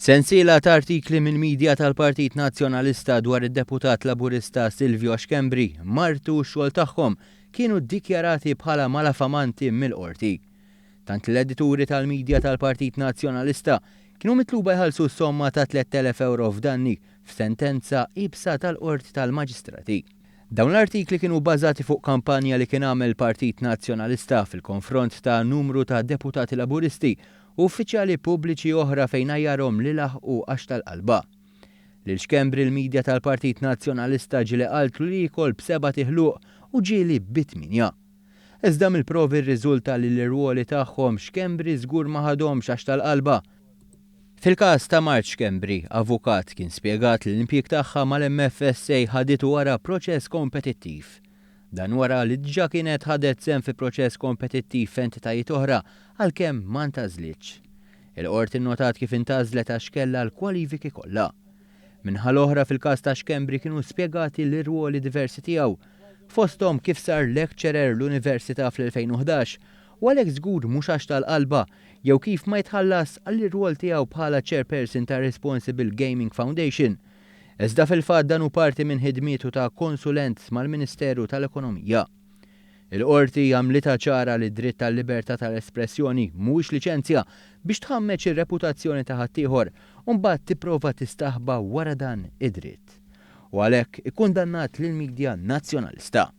Sensiela ta' artikli mill-midja tal-Partit Nazzjonalista dwar id-deputat Laburista Silvio Xkembri martu x-xogħol tagħhom kienu ddikjarati bħala malafamanti mill-qorti. Tant l-edituri tal-midja tal-Partit Nazzjonalista kienu mitluba jħallsu somma ta' 3,000 euro f'danni f'sentenza ibsa tal-qorti tal-Maġistrati. Dawn l-artikli kienu bbażati fuq kampanja li kien għamel Partit Nazzjonalista fil-konfront ta' numru ta' deputati Laburisti u uffiċjali pubbliċi oħra fejn għajjarhom li laħqu għax tal-qalba. Lil Xkembri l-midja tal-Partit Nazzjonalista ġieli qaltlu li jkoll b'7 tiħluq u ġieli b'8. Iżda mill-provi rriżulta li l-irwoli tagħhom Xkembri żgur ma ħadhomx għax tal-qalba. Fil-każ ta' Mart Xkembri, avukat kien spjegat li l-impjieg tagħha mal-MFSA ħaditu wara proċess kompetittiv. Dan wara li diġà kienet ħadet sehem fi proċess kompetittiv f'entitajiet oħra għalkemm ma ntażlitx. Il-qorti nnotat kif intażlet għax kellha l-kwalifiki kollha. Minħa l-oħra fil-każ ta' Xkembri kienu spjegati l-irwoli diversi tiegħu, fosthom kif sar lecturer l-Università fl-2011 u għalhekk żgur mhux għax tal-qalba jew kif ma jitħallas għall-irwol tiegħu bħala chairperson ta' Responsible Gaming Foundation. Iżda fil-fatt dan hu parti minn ħidmietu ta' konsulent mal-Ministeru tal-Ekonomija. Il-qorti għamlitha ċara li dritt tal-libertà tal-espressjoni mhuwiex liċenzja biex tħammeċ ir-reputazzjoni ta' ħaddieħor u mbagħad tipprova tistaħba wara dan id-dritt. U għalhekk ikkundannat lill-midja nazzjonalista.